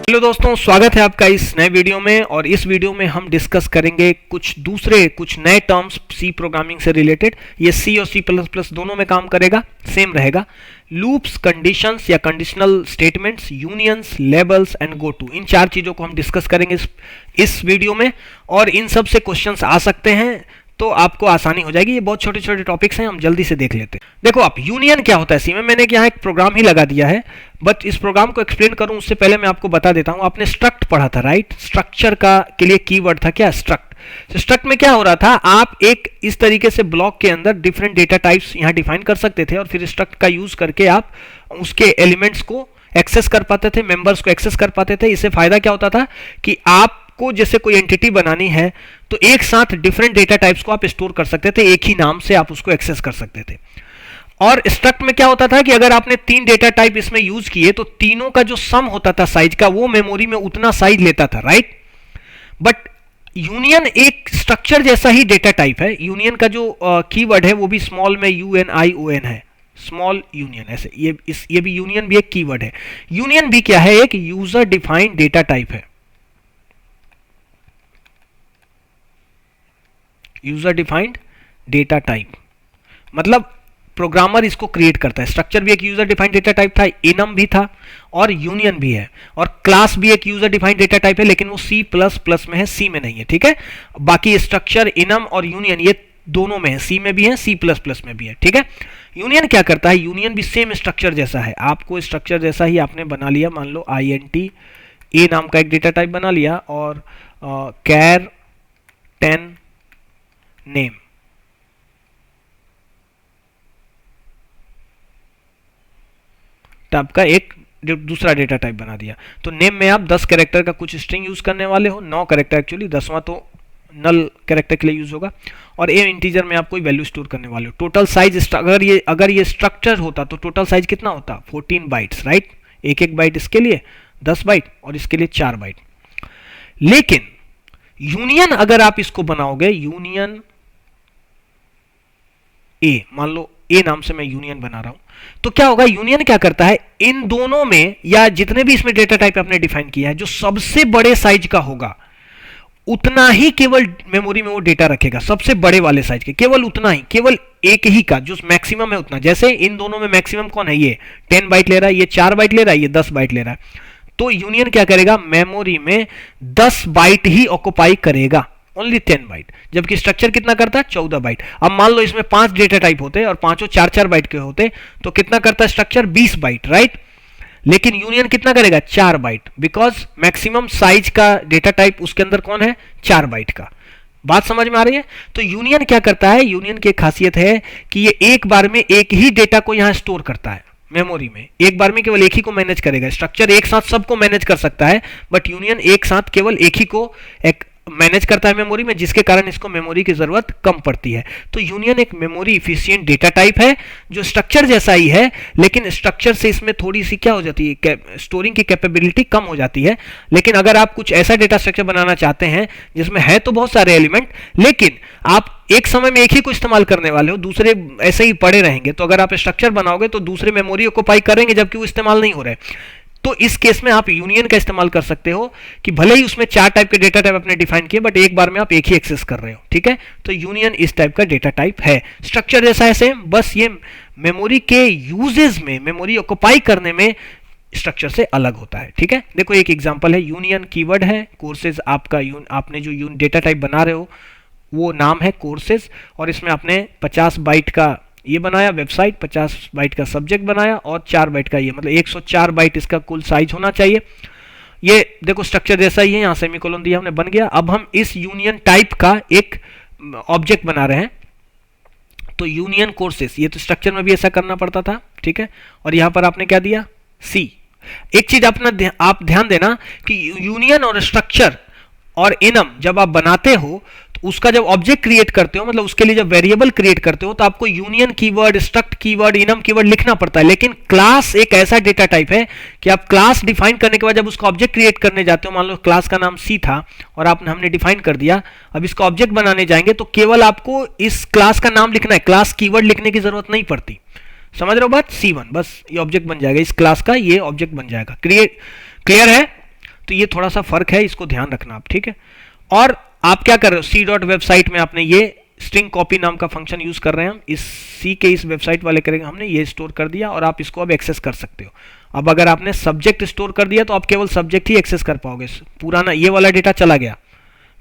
Hello दोस्तों, स्वागत है आपका इस नए वीडियो में। और इस वीडियो में हम डिस्कस करेंगे कुछ नए टर्म्स सी प्रोग्रामिंग से रिलेटेड। ये सी और सी प्लस प्लस दोनों में काम करेगा, सेम रहेगा। लूप्स, कंडीशंस या conditional statements, unions, labels and go to, इन चार चीजों को हम डिस्कस करेंगे इस वीडियो में। और इन सब से क्वेश्चंस आ सकते हैं, तो आपको आसानी हो जाएगी। ये बहुत छोटे छोटे टॉपिक्स हैं, हम जल्दी से देख लेते हैं। देखो, आप यूनियन क्या होता है सी में, मैंने यहाँ एक प्रोग्राम ही लगा दिया है, बट इस प्रोग्राम को एक्सप्लेन करूं उससे पहले मैं आपको बता देता हूं। आपने स्ट्रक्ट पढ़ा था, राइट? स्ट्रक्चर का के लिए कीवर्ड था क्या? स्ट्रक्ट। तो स्ट्रक्ट में क्या हो रहा था, आप एक इस तरीके से ब्लॉक के अंदर डिफरेंट डेटा टाइप्स यहाँ डिफाइन कर सकते थे, और फिर स्ट्रक्ट का यूज करके आप उसके एलिमेंट्स को एक्सेस कर पाते थे, मेंबर्स को एक्सेस कर पाते थे। इससे फायदा क्या होता था कि आपको जैसे कोई एंटिटी बनानी है तो एक साथ डिफरेंट डेटा टाइप्स को आप स्टोर कर सकते थे, एक ही नाम से आप उसको एक्सेस कर सकते थे। और स्ट्रक्ट में क्या होता था कि अगर आपने 3 डेटा टाइप इसमें यूज किए तो तीनों का जो सम होता था साइज का, वो मेमोरी में उतना साइज लेता था, राइट? बट यूनियन एक स्ट्रक्चर जैसा ही डेटा टाइप है। यूनियन का जो कीवर्ड है वो भी स्मॉल में UNION है, स्मॉल यूनियन। ऐसे ये भी यूनियन भी एक कीवर्ड है। यूनियन भी क्या है? एक यूजर डिफाइंड डेटा टाइप है। यूजर डिफाइंड डेटा टाइप मतलब प्रोग्रामर इसको क्रिएट करता है। स्ट्रक्चर भी एक यूजर डिफाइंड डेटा टाइप था, इनम भी था, और यूनियन भी है। और क्लास भी एक यूजर डिफाइंड डेटा टाइप है, लेकिन वो सी प्लस प्लस में है, सी में नहीं है, ठीक है? बाकी स्ट्रक्चर, इनम और यूनियन ये दोनों में है, सी में भी है, सी प्लस प्लस में भी है, ठीक है? यूनियन क्या करता है? यूनियन भी सेम स्ट्रक्चर जैसा है। आपको स्ट्रक्चर जैसा ही आपने बना लिया, मान लो INT ए नाम का एक डेटा टाइप बना लिया, और कैर 10 नेम, टाइप का एक दूसरा डेटा टाइप बना दिया। तो नेम में आप 10 कैरेक्टर का कुछ स्ट्रिंग यूज करने वाले हो, 9 कैरेक्टर एक्चुअली, 10वां तो नल कैरेक्टर के लिए यूज होगा। और ए इंटीजर में आप कोई वैल्यू स्टोर करने वाले हो। टोटल साइज, अगर ये स्ट्रक्चर होता तो टोटल साइज कितना होता? 14 बाइट्स, राइट? एक बाइट इसके लिए 10 बाइट और इसके लिए 4 बाइट। लेकिन यूनियन अगर आप इसको बनाओगे, यूनियन ए, मान लो ए नाम से मैं यूनियन बना रहा हूं, तो क्या होगा? यूनियन क्या करता है, इन दोनों में या जितने भी इसमें डेटा टाइप आपने डिफाइन किया है, जो सबसे बड़े साइज का होगा उतना ही केवल मेमोरी में वो डेटा रखेगा। सबसे बड़े वाले साइज के केवल उतना ही, केवल एक ही का जो मैक्सिमम है उतना। जैसे इन दोनों में मैक्सिमम कौन है? ये 10 बाइट ले रहा है, ये 4 बाइट ले रहा है, ये 10 बाइट ले रहा है। तो यूनियन क्या करेगा? मेमोरी में 10 बाइट ही ऑक्युपाई करेगा, ओनली 10 बाइट। जबकि स्ट्रक्चर कितना करता है? 14 बाइट। अब मान लो इसमें 5 डेटा टाइप होते और पांचों 4-4 बाइट के होते, तो कितना करता है स्ट्रक्चर? 20 byte, right? लेकिन यूनियन कितना करेगा? 4 बाइट, बिकॉज मैक्सिमम साइज का डेटा टाइप उसके अंदर कौन है? 4 बाइट का। बात समझ में आ रही है? तो यूनियन क्या करता है? यूनियन की खासियत है कि ये एक बार में एक ही डेटा को यहां स्टोर करता है मेमोरी में। एक बार में केवल एक ही को मैनेज करेगा। स्ट्रक्चर एक साथ सबको मैनेज कर सकता है, बट यूनियन एक साथ केवल एक ही को मैनेज करता है मेमोरी में, जिसके कारण इसको मेमोरी की जरूरत कम पड़ती है। तो यूनियन एक मेमोरी इफिशिएंट डेटा टाइप है जो स्ट्रक्चर जैसा ही है, लेकिन स्ट्रक्चर से इसमें थोड़ी सी क्या हो जाती है? स्टोरिंग की कैपेबिलिटी कम हो जाती है। लेकिन अगर आप कुछ ऐसा डेटा स्ट्रक्चर बनाना चाहते हैं जिसमें है तो बहुत सारे एलिमेंट, लेकिन आप एक समय में एक ही को इस्तेमाल करने वाले हो, दूसरे ऐसे ही पड़े रहेंगे, तो अगर आप स्ट्रक्चर बनाओगे तो दूसरे मेमोरी ऑक्युपाई करेंगे जबकि वो इस्तेमाल नहीं हो रहे। तो इस केस में आप यूनियन का इस्तेमाल कर सकते हो कि भले ही उसमें 4 टाइप के डेटा टाइप आपने डिफाइन किए, बट एक बार में आप एक ही एक्सेस कर रहे हो, ठीक है? तो यूनियन इस टाइप का डेटा टाइप है। स्ट्रक्चर जैसा है सेम, बस ये मेमोरी के यूजेस में, मेमोरी ऑक्युपाई करने में स्ट्रक्चर से अलग होता है, ठीक है? देखो एक एग्जांपल है, यूनियन कीवर्ड है, कोर्सेज आपका आपने जो डेटा टाइप बना रहे हो वो नाम है कोर्सेज, और इसमें आपने 50 बाइट का ये बनाया वेबसाइट, 50 बाइट का सब्जेक्ट बनाया, और 4 बाइट का ये, मतलब 104 बाइट इसका कुल साइज होना चाहिए। ये देखो स्ट्रक्चर जैसा ही है, यहां सेमीकोलन दिया हमने, बन गया। अब हम इस यूनियन टाइप का एक ऑब्जेक्ट बना रहे हैं, तो यूनियन कोर्सेस, ये तो स्ट्रक्चर में भी ऐसा करना पड़ता था, ठीक है? और यहां पर आपने क्या दिया? सी। एक चीज आप ध्यान देना कि यूनियन और स्ट्रक्चर और इनम जब आप बनाते हो तो उसका जब ऑब्जेक्ट क्रिएट करते हो, मतलब उसके लिए जब वेरिएबल क्रिएट करते हो, तो आपको union keyword, struct keyword, enum keyword लिखना पड़ता है। लेकिन क्लास एक ऐसा डेटा टाइप है कि आप क्लास डिफाइन करने के बाद जब उसका ऑब्जेक्ट क्रिएट करने जाते हो, मान लो क्लास का नाम सी था और हमने डिफाइन कर दिया, अब इसका ऑब्जेक्ट बनाने जाएंगे तो केवल आपको इस क्लास का नाम लिखना है, क्लास कीवर्ड लिखने की जरूरत नहीं पड़ती। समझ रहे हो बात? C1 बस ये ऑब्जेक्ट बन जाएगा, इस क्लास का ये ऑब्जेक्ट बन जाएगा। क्लियर है? तो ये थोड़ा सा फर्क है, इसको ध्यान रखना आप, ठीक है। और आप क्या कर रहे हो, सी डॉट वेबसाइट में आपने ये स्ट्रिंग कॉपी नाम का फंक्शन यूज कर रहे हैं हम, इस सी के इस वेबसाइट वाले करेंगे, हमने ये स्टोर कर दिया और आप इसको अब एक्सेस कर सकते हो। अब अगर आपने सब्जेक्ट स्टोर कर दिया तो आप केवल सब्जेक्ट ही एक्सेस कर पाओगे, पुराना ये वाला डेटा चला गया,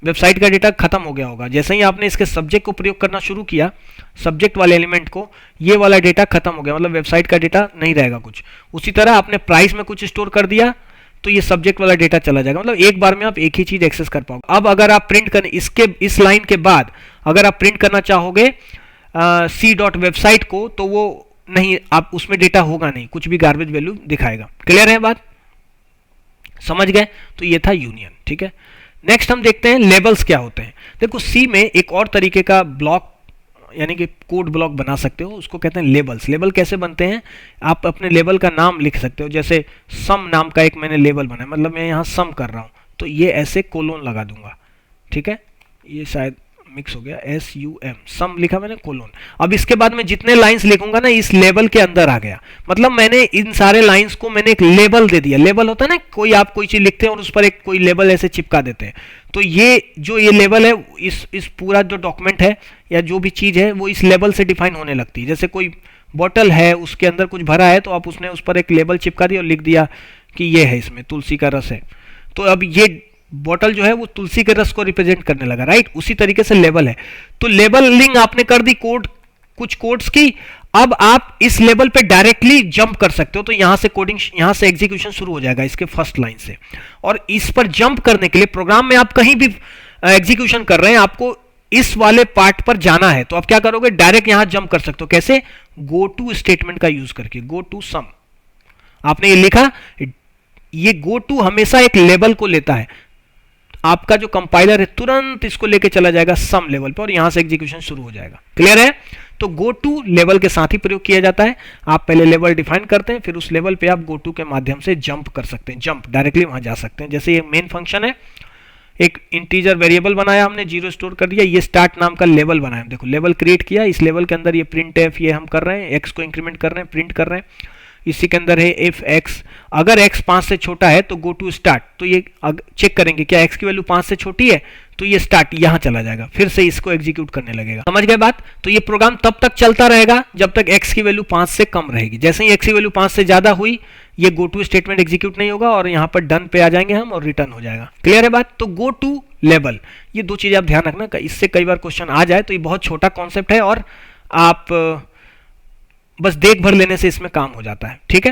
वेबसाइट का डेटा खत्म हो गया होगा। जैसे ही आपने इसके सब्जेक्ट को प्रयोग करना शुरू किया, सब्जेक्ट वाले एलिमेंट को, ये वाला डेटा खत्म हो गया, मतलब वेबसाइट का डेटा नहीं रहेगा कुछ। उसी तरह आपने प्राइस में कुछ स्टोर कर दिया तो ये सब्जेक्ट वाला डेटा चला जाएगा, मतलब एक बार में आप एक ही चीज एक्सेस कर पाओगे। अब अगर आप प्रिंट करने इसके इस लाइन के बाद अगर आप प्रिंट करना चाहोगे सी डॉट वेबसाइट को, तो वो नहीं, आप उसमें डेटा होगा नहीं, कुछ भी गार्बेज वैल्यू दिखाएगा। क्लियर है बात, समझ गए? तो ये था यूनियन, ठीक है। नेक्स्ट हम देखते हैं लेबल्स क्या होते हैं। देखो सी में एक और तरीके का ब्लॉक यानी कि कोड ब्लॉक बना सकते हो, उसको कहते हैं लेबल्स। लेबल कैसे बनते हैं, आप अपने लेबल का नाम लिख सकते हो, जैसे सम नाम का एक मैंने लेबल बनाया, मतलब मैं यहाँ सम कर रहा हूँ तो ये ऐसे कोलोन लगा दूंगा, ठीक है, ये शायद मिक्स हो गया, SUM सम लिखा मैंने, कोलोन। अब इसके बाद मैं जितने लाइंस लिखूंगा ना इस लेबल के अंदर आ गया, मतलब मैंने इन सारे लाइंस को मैंने एक लेबल दे दिया। लेबल होता है ना, कोई आप कोई चीज लिखते हैं और उस पर एक कोई लेबल ऐसे चिपका देते हैं, तो ये जो ये लेबल है इस पूरा जो डॉक्यूमेंट है या जो भी चीज है वो इस लेबल से डिफाइन होने लगती है। जैसे कोई बॉटल है, उसके अंदर कुछ भरा है तो आप उसने उस पर एक लेबल चिपका दिया और लिख दिया कि ये है, इसमें तुलसी का रस है, तो अब ये बॉटल जो है वो तुलसी के रस को रिप्रेजेंट करने लगा, राइट। उसी तरीके से लेबल है, तो लेबलिंग आपने कर दी कोड, कुछ कोड्स की। अब आप इस लेवल पे डायरेक्टली जंप कर सकते हो, तो यहां से कोडिंग, यहां से एग्जीक्यूशन शुरू हो जाएगा इसके फर्स्ट लाइन से। और इस पर जंप करने के लिए प्रोग्राम में आप कहीं भी एग्जीक्यूशन कर रहे हैं, आपको इस वाले पार्ट पर जाना है, तो आप क्या करोगे, डायरेक्ट यहां जंप कर सकते हो। कैसे? गो टू स्टेटमेंट का यूज करके, गो टू सम। आपने ये लिखा, ये गो टू हमेशा एक लेवल को लेता है, आपका जो कंपाइलर है तुरंत इसको लेके चला जाएगा सम लेवल पर और यहां से एग्जीक्यूशन शुरू हो जाएगा। क्लियर है? तो गो टू लेवल के साथ ही प्रयोग किया जाता है। आप पहले लेवल डिफाइन करते हैं, फिर उस लेवल पे आप गो टू के माध्यम से जंप कर सकते हैं, जंप डायरेक्टली वहां जा सकते हैं। जैसे ये मेन फंक्शन है, एक इंटीजर वेरिएबल बनाया हमने, 0 स्टोर कर दिया, ये स्टार्ट नाम का लेवल बनाया, देखो लेवल क्रिएट किया, इस लेवल के अंदर ये प्रिंट एफ ये हम कर रहे हैं, एक्स को इंक्रीमेंट कर रहे हैं, प्रिंट कर रहे हैं। इसी के अंदर है इफ एक्स, अगर एक्स 5 से छोटा है तो गो टू स्टार्ट, तो ये चेक करेंगे क्या एक्स की वैल्यू 5 से छोटी है, तो ये स्टार्ट यहां चला जाएगा, फिर से इसको एग्जीक्यूट करने लगेगा। समझ गए बात? तो ये प्रोग्राम तब तक चलता रहेगा जब तक एक्स की वैल्यू 5 से कम रहेगी। जैसे ही एक्स की वैल्यू 5 से ज्यादा हुई, ये गो टू स्टेटमेंट एग्जीक्यूट नहीं होगा और यहां पर डन पे आ जाएंगे हम और रिटर्न हो जाएगा। क्लियर है बात? तो गो टू लेवल, ये दो चीजें आप ध्यान रखना, इससे कई बार क्वेश्चन आ जाए, तो ये बहुत छोटा कॉन्सेप्ट है और आप बस देख भर लेने से इसमें काम हो जाता है, ठीक है।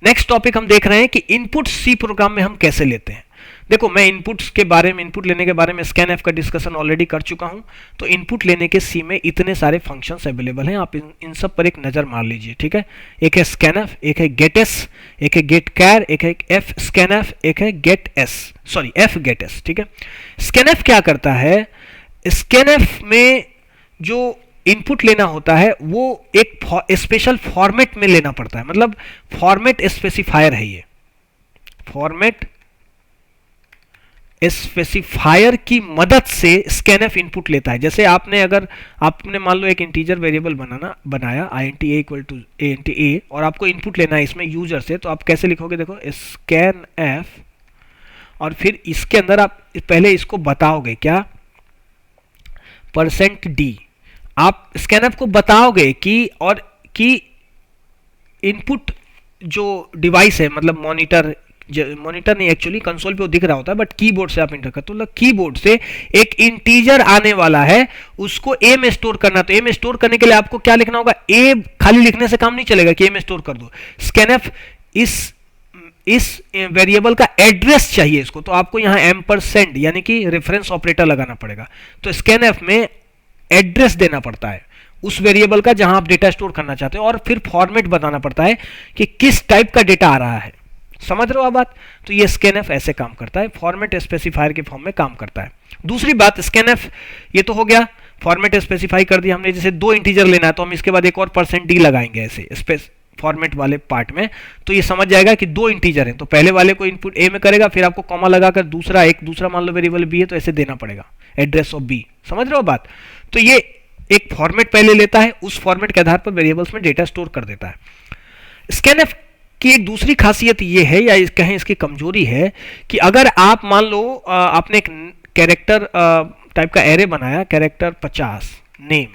नेक्स्ट टॉपिक हम देख रहे हैं कि इनपुट सी प्रोग्राम में हम कैसे लेते हैं। देखो मैं इनपुट्स के बारे में, इनपुट लेने के बारे में स्कैनएफ का डिस्कशन ऑलरेडी कर चुका हूं। तो इनपुट लेने के सी में इतने सारे फंक्शंस अवेलेबल हैं, आप इन सब पर एक नजर मार लीजिए, ठीक है। एक है स्कैनएफ, एक है गेटएस, एक है गेटकैर, एक है एफ स्कैनएफ, एक है एफ गेटएस, ठीक है। स्कैनएफ क्या करता है, स्कैनएफ में जो इनपुट लेना होता है वो एक स्पेशल फॉर्मेट में लेना पड़ता है, मतलब फॉर्मेट स्पेसिफायर है ये, फॉर्मेट स्पेसिफायर की मदद से स्कैनएफ इनपुट लेता है। जैसे आपने मान लो एक इंटीजर वेरिएबल बनाया int a equal to int a और आपको इनपुट लेना है इसमें यूजर से, तो आप कैसे लिखोगे, देखो स्कैनएफ और फिर इसके अंदर आप पहले इसको बताओगे क्या, %d, आप स्कैनएफ को बताओगे कि इनपुट जो डिवाइस है, मतलब मॉनिटर नहीं, एक्चुअली कंसोल पे वो दिख रहा होता है, बट कीबोर्ड से आप इंटर करते हो, मतलब कीबोर्ड से एक इंटीजर आने वाला है, उसको ए में स्टोर करना। तो ए में स्टोर करने के लिए आपको क्या लिखना होगा, ए खाली लिखने से काम नहीं चलेगा कि ए में स्टोर कर दो। स्कैनएफ इस वेरिएबल का एड्रेस चाहिए इसको, तो आपको यहां एम्परसेंड यानी कि रेफरेंस ऑपरेटर लगाना पड़ेगा। तो स्कैनएफ में एड्रेस देना पड़ता है उस वेरिएबल का जहां आप डेटा स्टोर करना चाहते हो, और फिर फॉर्मेट बताना पड़ता है कि किस टाइप का डेटा आ रहा है। समझ रहे हो आप बात? तो ये स्कैनएफ ऐसे काम करता है, फॉर्मेट स्पेसिफायर के फॉर्म में काम करता है। दूसरी बात, स्कैनएफ ये तो हो गया, फॉर्मेट स्पेसिफाई कर दिया हमने। जैसे 2 इंटीजर लेना है तो हम इसके बाद एक और %d लगाएंगे ऐसे फॉर्मेट वाले पार्ट में, तो ये समझ जाएगा कि 2 इंटीजर हैं, तो पहले वाले को इनपुट ए में करेगा, फिर आपको कॉमा लगाकर दूसरा मान लो वेरिएबल बी है तो ऐसे देना पड़ेगा, एड्रेस ऑफ बी। समझ रहे हो बात? तो ये एक फॉर्मेट पहले लेता है, उस फॉर्मेट के आधार पर वेरिएबल्स में डेटा स्टोर कर देता है। स्कैनएफ कि एक दूसरी खासियत ये है या कहें इसकी कमजोरी है कि अगर आप मान लो आपने एक कैरेक्टर टाइप का एरे बनाया, कैरेक्टर 50 नेम,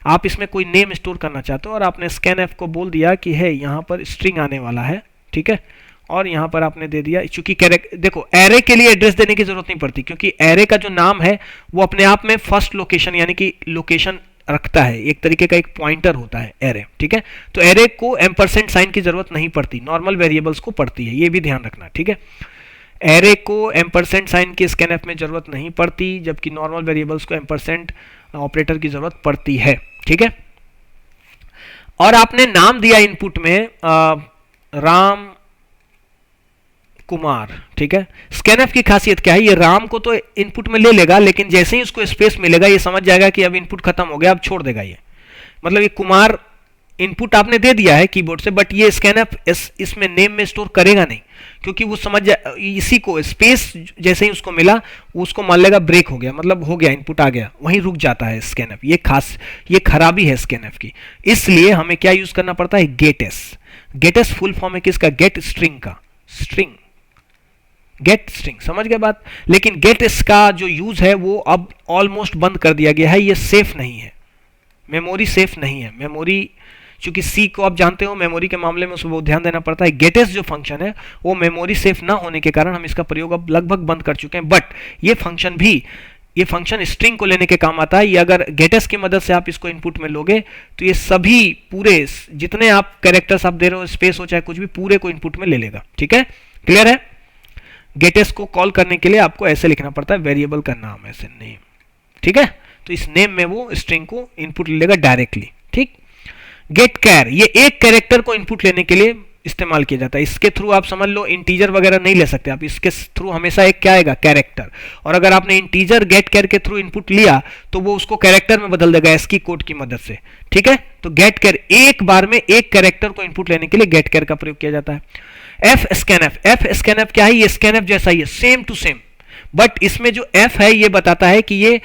आप इसमें कोई नेम स्टोर करना चाहते हो और आपने स्कैनएफ को बोल दिया कि है यहाँ पर स्ट्रिंग आने वाला है, ठीक है, और यहाँ पर आपने दे दिया, चूंकि देखो एरे के लिए एड्रेस देने की जरूरत नहीं पड़ती क्योंकि एरे का जो नाम है वो अपने आप में फर्स्ट लोकेशन यानी कि लोकेशन रखता है, एक तरीके का एक पॉइंटर होता है एरे, ठीक है। तो एरे को एम्परसेंट साइन की जरूरत नहीं पड़ती, नॉर्मल वेरिएबल्स को पड़ती है, ये भी ध्यान रखना, ठीक है। एरे को एम्परसेंट साइन की स्कैनएफ में जरूरत नहीं पड़ती, जबकि नॉर्मल वेरिएबल्स को एम्परसेंट ऑपरेटर की जरूरत पड़ती है, ठीक है। और आपने नाम दिया इनपुट में राम कुमार, ठीक है। स्कैनएफ की खासियत क्या है, ये राम को तो इनपुट में ले लेगा, लेकिन जैसे ही उसको स्पेस मिलेगा ये समझ जाएगा कि अब इनपुट खत्म हो गया, अब छोड़ देगा ये, मतलब ये कुमार इनपुट आपने दे दिया है कीबोर्ड से, बट ये स्कैनएफ इसमें नेम में स्टोर करेगा नहीं, क्योंकि वो समझ जाए इसी को स्पेस जैसे ही उसको मिला वो उसको मान लेगा ब्रेक हो गया, मतलब हो गया, इनपुट आ गया, वहीं रुक जाता है स्कैनएफ। ये खराबी है स्कैनएफ की, इसलिए हमें क्या यूज करना पड़ता है, गेटएस। गेटएस फुल फॉर्म है किसका, गेट स्ट्रिंग का, स्ट्रिंग, गेट स्ट्रिंग, समझ गए बात। लेकिन गेट इसका जो यूज है वो अब ऑलमोस्ट बंद कर दिया गया है, ये सेफ नहीं है, मेमोरी सेफ नहीं है। मेमोरी चूंकि सी को आप जानते हो मेमोरी के मामले में उसको बहुत ध्यान देना पड़ता है, गेटेस जो फंक्शन है वो मेमोरी सेफ ना होने के कारण हम इसका प्रयोग अब लगभग बंद कर चुके हैं। बट ये फंक्शन स्ट्रिंग को लेने के काम आता है, ये अगर गेटेस की मदद से आप इसको इनपुट में लोगे तो ये सभी पूरे जितने आप कैरेक्टर्स आप दे रहे हो, स्पेस हो चाहे कुछ भी, पूरे को इनपुट में ले लेगा, ठीक है, क्लियर है। गेटेस को कॉल करने के लिए आपको ऐसे लिखना पड़ता है, वेरिएबल का नाम ऐसे नेम, ठीक है, तो इस नेम में वो स्ट्रिंग को इनपुट ले लेगा डायरेक्टली, ठीक। गेट कैर, ये एक कैरेक्टर को इनपुट लेने के लिए इस्तेमाल किया जाता है, इसके थ्रू आप समझ लो इंटीजर वगैरह नहीं ले सकते आप, इसके थ्रू हमेशा एक क्या आएगा, कैरेक्टर, और अगर आपने इंटीजर गेट कैर के थ्रू इनपुट लिया तो वो उसको कैरेक्टर में बदल देगा एस्की कोड की मदद से, ठीक है। तो गेट कैर, एक बार में एक कैरेक्टर को इनपुट लेने के लिए गेट कैर का प्रयोग किया जाता है। एफ स्कैनएफ क्या है, ये स्कैनएफ जैसा ही है, सेम टू सेम, बट इसमें जो एफ है ये बताता है कि ये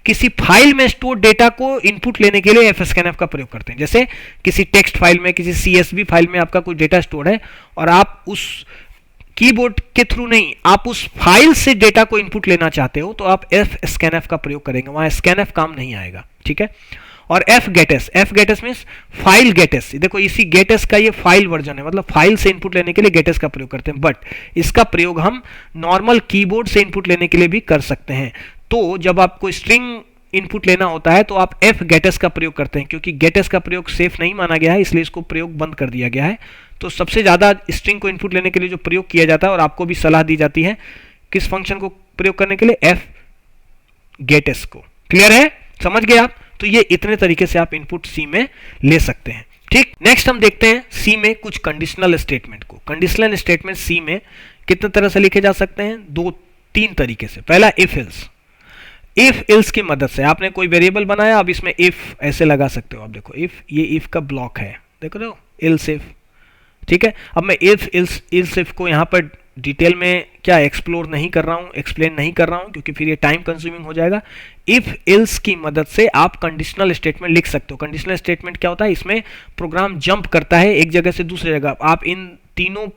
किसी फाइल में स्टोर डेटा को इनपुट लेने के लिए एफ स्कैनएफ का प्रयोग करते हैं। जैसे किसी टेक्स्ट फाइल में, किसी सीएसवी फाइल में आपका कोई डेटा स्टोर है और आप उस कीबोर्ड के थ्रू नहीं, आप उस फाइल से डेटा को इनपुट लेना चाहते हो तो आप एफ स्कैनएफ का प्रयोग करेंगे, वहां स्कैनएफ काम नहीं आएगा, ठीक है। और एफ गेटएस मींस फाइल गेटएस, देखो इसी गेटएस का ये फाइल वर्जन है, मतलब फाइल से इनपुट लेने के लिए गेटएस का प्रयोग करते हैं, बट इसका प्रयोग हम नॉर्मल कीबोर्ड से इनपुट लेने के लिए भी कर सकते हैं। तो जब आपको स्ट्रिंग इनपुट लेना होता है तो आप एफ गेटएस का प्रयोग करते हैं, क्योंकि गेटएस का प्रयोग सेफ नहीं माना गया है इसलिए इसको प्रयोग बंद कर दिया गया है। तो सबसे ज्यादा स्ट्रिंग को इनपुट लेने के लिए जो प्रयोग किया जाता है और आपको भी सलाह दी जाती है किस फंक्शन को प्रयोग करने के लिए, एफ गेटएस को, क्लियर है, समझ गए आप। तो ये इतने तरीके से आप इनपुट सी में ले सकते हैं, ठीक। नेक्स्ट हम देखते हैं सी में कुछ कंडीशनल स्टेटमेंट को। कंडीशनल स्टेटमेंट सी में कितने तरह से लिखे जा सकते हैं, 2-3 तरीके से। पहला इफ इल्स की मदद से आपने कोई वेरिएबल बनाया, अब इसमें इफ ऐसे लगा सकते हो आप, देखो इफ, ये इफ का ब्लॉक है, देखो रहे हो, इल्स इफ, ठीक है। अब मैं इफ इल्स इफ को यहाँ पर डिटेल में क्या एक्सप्लोर नहीं कर रहा हूँ, एक्सप्लेन नहीं कर रहा हूँ, क्योंकि फिर ये टाइम कंज्यूमिंग हो जाएगा। इफ इल्स की मदद से आप कंडीशनल स्टेटमेंट लिख सकते हो। कंडीशनल स्टेटमेंट क्या होता है, इसमें प्रोग्राम जंप करता है एक जगह से दूसरी जगह, आप इन तीनों,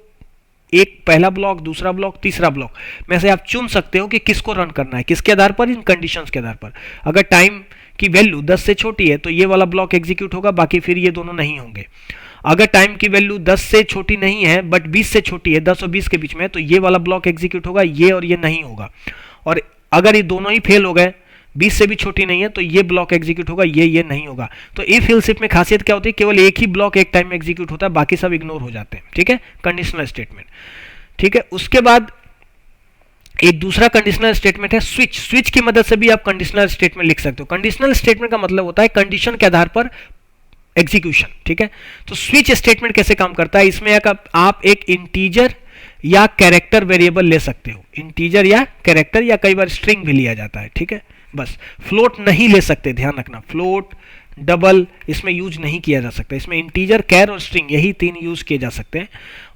एक पहला ब्लॉक, दूसरा ब्लॉक, तीसरा ब्लॉक में से आप चुन सकते हो कि किसको रन करना है, किसके आधार पर, इन कंडीशंस के आधार पर। अगर टाइम की वैल्यू 10 से छोटी है तो ये वाला ब्लॉक एग्जीक्यूट होगा, बाकी फिर ये दोनों नहीं होंगे। अगर टाइम की वैल्यू 10 से छोटी नहीं है बट 20 से छोटी है, 10 और 20 के बीच में है, तो ये वाला ब्लॉक एग्जीक्यूट होगा, ये और ये नहीं होगा। और अगर ये दोनों ही फेल हो गए, 20 से भी छोटी नहीं है, तो ये ब्लॉक एग्जीक्यूट होगा, ये नहीं होगा। तो इफ इल्स इफ में खासियत क्या होती है, केवल एक ही ब्लॉक एक टाइम में एग्जीक्यूट होता है, बाकी सब इग्नोर हो जाते हैं, ठीक है, कंडीशनल स्टेटमेंट, ठीक है। उसके बाद एक दूसरा कंडीशनल स्टेटमेंट है स्विच की मदद से भी आप कंडीशनल स्टेटमेंट लिख सकते हो। कंडीशनल स्टेटमेंट का मतलब होता है कंडीशन के आधार पर एग्जीक्यूशन, ठीक है। तो स्विच स्टेटमेंट कैसे काम करता है, इसमें आप एक इंटीजर या कैरेक्टर वेरिएबल ले सकते हो, इंटीजर या कैरेक्टर, या कई बार स्ट्रिंग भी लिया जाता है, ठीक है। बस फ्लोट नहीं ले सकते, ध्यान रखना, फ्लोट, डबल इसमें यूज नहीं किया जा सकता। इसमें इंटीजर, कैर और स्ट्रिंग, यही 3 यूज किए जा सकते हैं।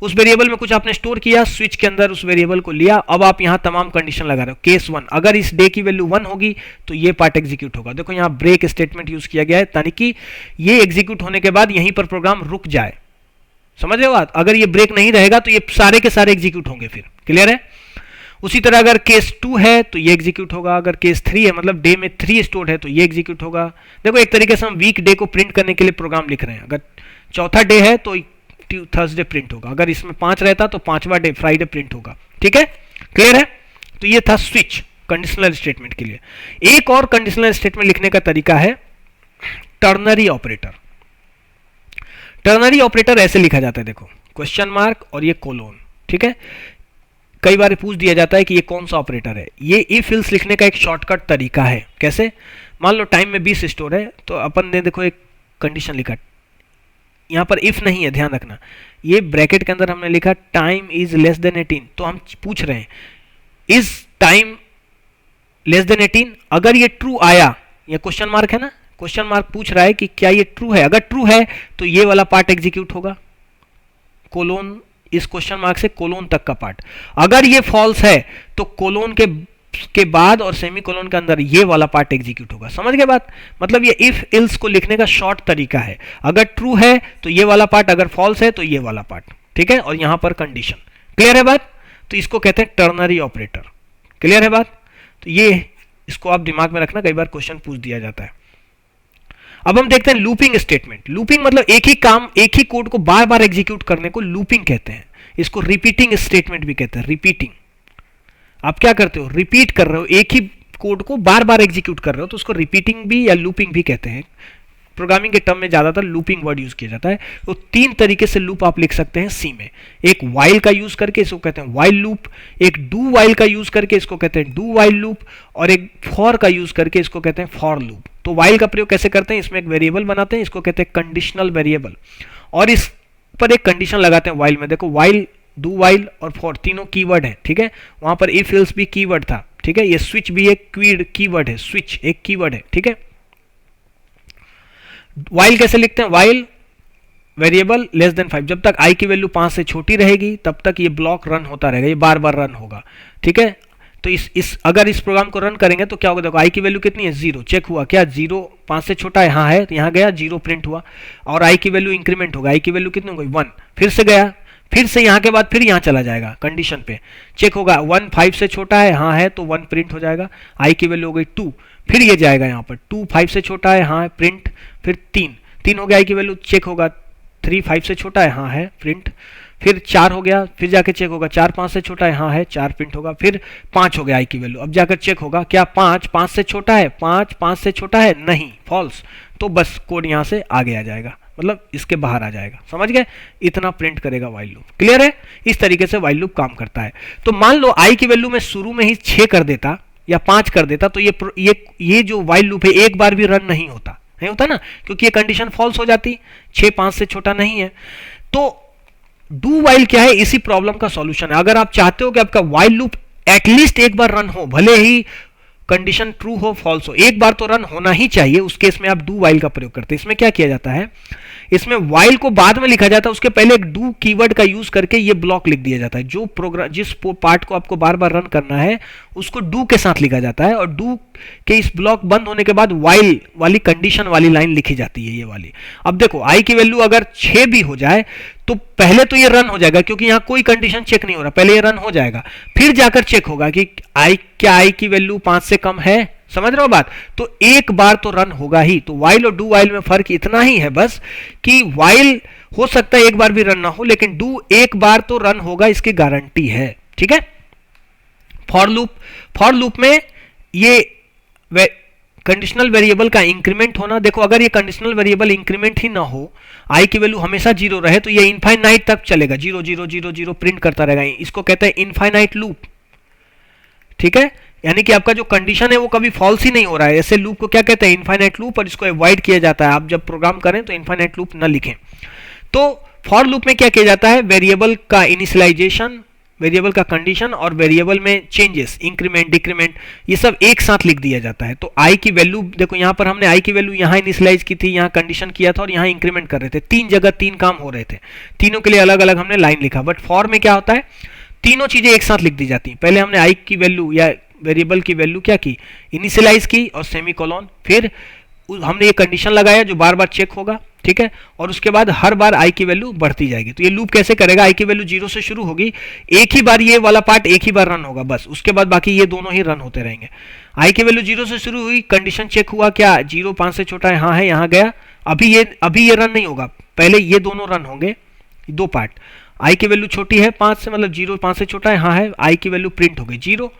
उस वेरिएबल में कुछ आपने स्टोर किया, स्विच के अंदर उस वेरिएबल को लिया, अब आप यहां तमाम कंडीशन लगा रहे हो। केस 1, अगर इस डे की वैल्यू 1 होगी तो ये पार्ट एग्जीक्यूट होगा। देखो यहां ब्रेक स्टेटमेंट यूज किया गया है ताकि ये एग्जीक्यूट होने के बाद यहीं पर प्रोग्राम रुक जाए, समझ रहे हो बात? अगर ये ब्रेक नहीं रहेगा तो ये सारे के सारे एग्जीक्यूट होंगे फिर। क्लियर है? उसी तरह अगर केस 2 है तो ये एग्जीक्यूट होगा, अगर केस 3 है मतलब डे में 3 स्टोर्ड है तो ये एग्जीक्यूट होगा। देखो एक तरीके से हम वीक डे को प्रिंट करने के लिए प्रोग्राम लिख रहे हैं। अगर चौथा डे है तो थर्सडे प्रिंट होगा, अगर इसमें 5 रहता तो 5वां डे फ्राइडे प्रिंट होगा। ठीक है? क्लियर है? तो ये था स्विच कंडीशनल स्टेटमेंट के लिए। एक और कंडीशनल स्टेटमेंट लिखने का तरीका है टर्नरी ऑपरेटर। टर्नरी ऑपरेटर ऐसे लिखा जाता है, देखो क्वेश्चन मार्क और ये कोलोन। ठीक है? कई बार पूछ दिया जाता है कि ये कौन सा ऑपरेटर है। ये इफ एल्स लिखने का एक शॉर्टकट तरीका है। कैसे? मान लो टाइम में 20 स्टोर है तो अपन ने देखो एक कंडीशन लिखा, यहां पर इफ नहीं है, ध्यान रखना। ये ब्रैकेट के अंदर हमने लिखा टाइम इज लेस देन 18, तो हम पूछ रहे हैं इज टाइम लेस देन 18। अगर ये ट्रू आया, ये क्वेश्चन मार्क है ना, क्वेश्चन मार्क पूछ रहा है कि क्या ये ट्रू है। अगर ट्रू है तो ये वाला पार्ट एग्जीक्यूट होगा, कोलोन इस क्वेश्चन मार्क से कोलोन तक का पार्ट। अगर ये फॉल्स है तो कोलोन के बाद और सेमी कोलोन के अंदर ये वाला पार्ट एग्जीक्यूट होगा। समझ गए बात? मतलब ये इफ एल्स को लिखने का शॉर्ट तरीका है। अगर ट्रू है तो ये वाला पार्ट, अगर फॉल्स है तो ये वाला पार्ट। ठीक है? और यहां पर कंडीशन। क्लियर है बात? तो इसको कहते हैं टर्नरी ऑपरेटर। क्लियर है बात? तो ये इसको आप दिमाग में रखना, कई बार क्वेश्चन पूछ दिया जाता है। अब हम देखते हैं लूपिंग स्टेटमेंट। लूपिंग मतलब एक ही काम, एक ही कोड को बार बार एग्जीक्यूट करने को लूपिंग कहते हैं। इसको रिपीटिंग स्टेटमेंट भी कहते हैं। रिपीटिंग, आप क्या करते हो? रिपीट कर रहे हो, एक ही कोड को बार बार एग्जीक्यूट कर रहे हो तो उसको रिपीटिंग भी या लूपिंग भी कहते हैं। प्रोग्रामिंग के टर्म में ज्यादातर लूपिंग वर्ड यूज किया जाता है। तो 3 तरीके से लूप आप लिख सकते हैं सी में। एक वाइल का यूज करके, इसको कहते हैं वाइल लूप। एक डू वाइल का यूज करके, इसको कहते हैं डू वाइल लूप। और एक फॉर का यूज करके, इसको कहते हैं फॉर लूप। तो वाइल का प्रयोग कैसे करते हैं? इसमें एक वेरिएबल बनाते हैं, इसको कहते हैं कंडीशनल वेरिएबल, और इस पर एक कंडीशन लगाते हैं वाइल में। देखो वाइल, डू वाइल और फॉर तीनों कीवर्ड है। ठीक है? वहां पर इफ एल्स भी कीवर्ड था। ठीक है? ये स्विच भी एक कीवर्ड है, स्विच एक कीवर्ड है। ठीक है? वाइल कैसे लिखते हैं? वाइल वेरिएबल लेस देन 5, जब तक आई की वैल्यू 5 से छोटी रहेगी तब तक ये ब्लॉक रन होता रहेगा, ये बार बार रन होगा। ठीक है? तो अगर इस प्रोग्राम को रन करेंगे तो क्या होगा? देखो आई की वैल्यू कितनी है? 0। चेक हुआ क्या 0 5 से छोटा है? हाँ है, तो यहाँ गया 0 प्रिंट हुआ। और आई की वैल्यू इंक्रीमेंट होगा, आई की वैल्यू कितनी हो गई? 1। फिर से गया, फिर से यहाँ के बाद फिर यहाँ चला जाएगा कंडीशन पे, चेक होगा 1 5 से छोटा है, हाँ है, तो 1 प्रिंट हो जाएगा। आई की वैल्यू हो गई 2, फिर ये जाएगा यहाँ पर 2 5 से छोटा है, हाँ है, प्रिंट। फिर 3 हो गया, आई की वैल्यू चेक होगा 3 5 से छोटा है, हाँ है, प्रिंट। फिर 4 हो गया, फिर जाके चेक होगा 4 5 से छोटा है, हाँ है, 4 प्रिंट होगा। फिर 5 हो गया आई की वैल्यू, अब जाकर चेक होगा क्या 5 5 से छोटा है, 5 5 से छोटा है, नहीं, फॉल्स। तो बस कोड यहाँ से आगे आ जाएगा, मतलब इसके बाहर आ जाएगा। समझ गए? इतना प्रिंट करेगा व्हाइल लूप। क्लियर है? इस तरीके से व्हाइल लूप काम करता है। तो मान लो आई की वैल्यू में शुरू में ही 6 कर देता या 5 कर देता तो ये जो व्हाइल लूप है एक बार भी रन नहीं होता ना, क्योंकि ये कंडीशन फॉल्स हो जाती, 6 5 से छोटा नहीं है। तो डू वाइल क्या है? इसी प्रॉब्लम का सॉल्यूशन है। अगर आप चाहते हो कि आपका व्हाइल लूप एटलीस्ट एक बार रन हो, भले ही कंडीशन ट्रू हो फॉल्स हो, एक बार तो रन होना ही चाहिए, उस केस में आप डू वाइल का प्रयोग करते हैं। इसमें क्या किया जाता है? इसमें वाइल को बाद में लिखा जाता है, उसके पहले एक डू कीवर्ड का यूज करके ये ब्लॉक लिख दिया जाता है। जो प्रोग्राम, जिस पार्ट को आपको बार बार रन करना है उसको डू के साथ लिखा जाता है, और डू के इस ब्लॉक बंद होने के बाद वाइल वाली कंडीशन वाली लाइन लिखी जाती है, ये वाली। अब देखो आई की वैल्यू अगर 6 भी हो जाए तो पहले तो ये रन हो जाएगा, क्योंकि यहां कोई कंडीशन चेक नहीं हो रहा, पहले ये रन हो जाएगा, फिर जाकर चेक होगा कि क्या आई की वैल्यू 5 से कम है। समझ रहे हो बात? तो एक बार तो रन होगा ही। तो वाइल और डू वाइल में फर्क इतना ही है बस कि वाइल हो सकता है एक बार भी रन ना हो, लेकिन डू एक बार तो रन होगा, इसकी गारंटी है। ठीक है? फॉर लूप में ये कंडीशनल वेरिएबल का इंक्रीमेंट होना, देखो अगर ये कंडीशनल वेरिएबल इंक्रीमेंट ही ना हो, आई की वैल्यू हमेशा 0 रहे, तो ये इनफाइनाइट तक चलेगा, 0 0 0 0 प्रिंट करता रहेगा। इसको कहते हैं इनफाइनाइट लूप। ठीक है? यानी कि आपका जो कंडीशन है वो कभी फॉल्स ही नहीं हो रहा है। ऐसे लूप को क्या कहते हैं? इनफाइनाइट लूप, और इसको अवॉइड किया जाता है। आप जब प्रोग्राम करें तो इनफाइनाइट लूप न लिखें। तो फॉर लूप में क्या किया जाता है? वेरिएबल का इनिशियलाइजेशन, वेरिएबल का कंडीशन और वेरिएबल में चेंजेस, इंक्रीमेंट डिक्रीमेंट, ये सब एक साथ लिख दिया जाता है। तो आई की वैल्यू देखो, यहां पर हमने आई की वैल्यू यहां इनिशियलाइज की थी, यहां कंडीशन किया था और यहां इंक्रीमेंट कर रहे थे। 3 जगह 3 काम हो रहे थे, तीनों के लिए अलग अलग हमने लाइन लिखा। बट फॉर में क्या होता है? तीनों चीजें एक साथ लिख दी जाती हैं। पहले हमने आई की वैल्यू या वेरिएबल की वैल्यू क्या की? इनिशियलाइज की और सेमीकोलन, फिर हमने ये कंडीशन लगाया जो बार बार चेक होगा, ठीक है, और उसके बाद हर बार आई की वैल्यू बढ़ती जाएगी। तो ये लूप कैसे करेगा, आई की वैल्यू 0 से शुरू होगी, एक ही बार ये वाला पार्ट एक ही बार रन होगा बस, उसके बाद बाकी ये दोनों ही रन होते रहेंगे। आई की वैल्यू 0 से शुरू हुई, कंडीशन चेक हुआ, क्या 0 5 से छोटा है, हाँ है, यहाँ गया, अभी ये रन नहीं होगा, पहले ये दोनों रन होंगे, दो पार्ट। आई की वैल्यू छोटी है 5 से, मतलब 0 5 से छोटा है, हाँ है, आई की वैल्यू प्रिंट हो गई 0।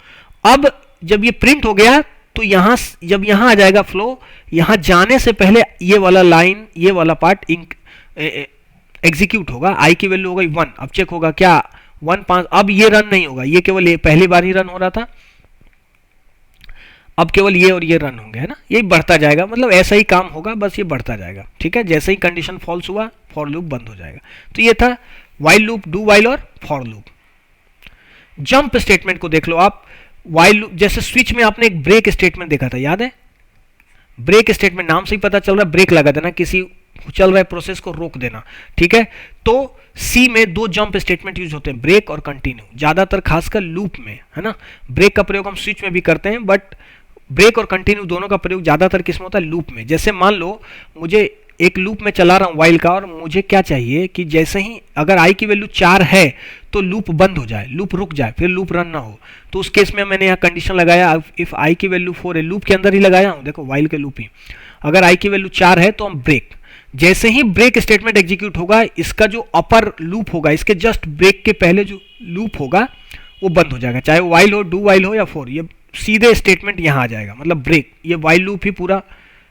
अब जब ये प्रिंट हो गया तो यहां जब यहां आ जाएगा फ्लो, यहां जाने से पहले ये वाला लाइन, ये वाला पार्ट एग्जीक्यूट होगा, आई की वैल्यू हो गई 1। अब चेक होगा क्या 1 5, अब ये रन नहीं होगा, ये केवल पहली बार ही रन हो रहा था, अब केवल ये और ये रन होंगे, है ना, ये बढ़ता जाएगा, मतलब ऐसा ही काम होगा, बस ये बढ़ता जाएगा, ठीक है। जैसे ही कंडीशन फॉल्स हुआ फॉर लूप बंद हो जाएगा। तो ये था व्हाइल लूप, डू व्हाइल और फॉर लूप। जंप स्टेटमेंट को देख लो आप। व्हाइल लूप, जैसे स्विच में आपने एक ब्रेक स्टेटमेंट देखा था, याद है, ब्रेक स्टेटमेंट नाम से ही पता चल रहा है, ब्रेक लगा देना, किसी चल रहे प्रोसेस को रोक देना, ठीक है। तो सी में दो जंप स्टेटमेंट यूज होते हैं, ब्रेक और कंटिन्यू, ज्यादातर खासकर लूप में, है ना। ब्रेक का प्रयोग हम स्विच में भी करते हैं, बट ब्रेक और कंटिन्यू दोनों का प्रयोग ज्यादातर किस में होता है, लूप में। जैसे मान लो मुझे एक लूप में चला रहा हूं व्हाइल का, और मुझे क्या चाहिए कि जैसे ही अगर आई की वैल्यू 4 है तो लूप बंद हो जाए, लूप रुक जाए, फिर लूप रन ना हो। तो उस केस में मैंने यहाँ कंडीशन लगाया, इफ आई की वैल्यू 4 है, लूप के अंदर ही लगाया हूं, देखो व्हाइल के लूप ही, अगर आई की वैल्यू 4 है तो हम ब्रेक, जैसे ही ब्रेक स्टेटमेंट एग्जीक्यूट होगा, इसका जो अपर लूप होगा, इसके जस्ट ब्रेक के पहले जो लूप होगा वो बंद हो जाएगा, चाहे व्हाइल हो, डू व्हाइल हो या फॉर, ये सीधे स्टेटमेंट यहां आ जाएगा, मतलब ब्रेक, ये व्हाइल लूप ही पूरा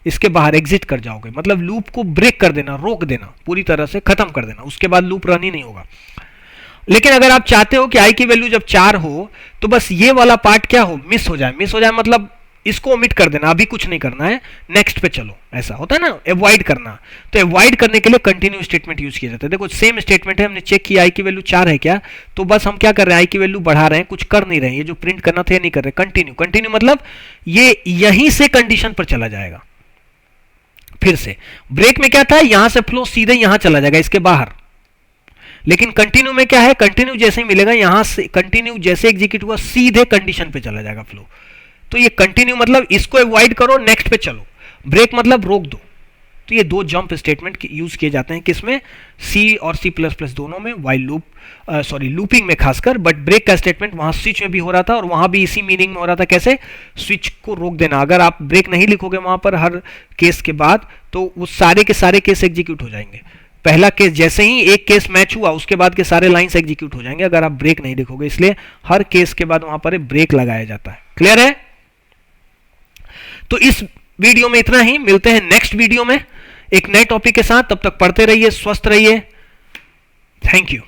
इसके बाहर एग्जिट कर जाओगे, मतलब लूप को ब्रेक कर देना, रोक देना, पूरी तरह से खत्म कर देना, उसके बाद लूप रन ही नहीं होगा। लेकिन अगर आप चाहते हो कि आई की वैल्यू जब 4 हो तो बस ये वाला पार्ट क्या हो, मिस हो जाए, मिस हो जाए मतलब इसको ओमिट कर देना, अभी कुछ नहीं करना है, नेक्स्ट पे चलो, ऐसा होता है ना, अवॉइड करना। तो अवॉइड करने के लिए कंटिन्यू स्टेटमेंट यूज किया जाता है। देखो सेम स्टेटमेंट है, हमने चेक किया आई की वैल्यू 4 है क्या, तो बस हम क्या कर रहे हैं, आई की वैल्यू बढ़ा रहे हैं, कुछ कर नहीं रहे हैं, ये जो प्रिंट करना था ये नहीं कर रहे, कंटिन्यू, कंटिन्यू मतलब ये यहीं से कंडीशन पर चला जाएगा। फिर से ब्रेक में क्या था, यहां से फ्लो सीधे यहां चला जाएगा, इसके बाहर। लेकिन कंटिन्यू में क्या है, कंटिन्यू जैसे ही मिलेगा, यहां से कंटिन्यू जैसे एग्जीक्यूट हुआ सीधे कंडीशन पे चला जाएगा फ्लो। तो ये कंटिन्यू मतलब इसको अवॉइड करो, नेक्स्ट पे चलो, ब्रेक मतलब रोक दो। तो ये दो जंप स्टेटमेंट यूज किए जाते हैं, किसमें, सी और सी प्लस प्लस दोनों में, व्हाइल लूप लूपिंग में खासकर, बट ब्रेक का स्टेटमेंट वहां स्विच में भी हो रहा था और वहां भी इसी मीनिंग में हो रहा था, कैसे, स्विच को रोक देना। अगर आप ब्रेक नहीं लिखोगे वहां पर हर केस के बाद, तो वो सारे के सारे केस एग्जीक्यूट हो जाएंगे। पहला केस जैसे ही एक केस मैच हुआ उसके बाद के सारे लाइंस एग्जीक्यूट हो जाएंगे अगर आप ब्रेक नहीं लिखोगे, इसलिए हर केस के बाद वहां पर ब्रेक लगाया जाता है। क्लियर है। तो इस वीडियो में इतना ही, मिलते हैं नेक्स्ट वीडियो में एक नए टॉपिक के साथ, तब तक पढ़ते रहिए, स्वस्थ रहिए, थैंक यू।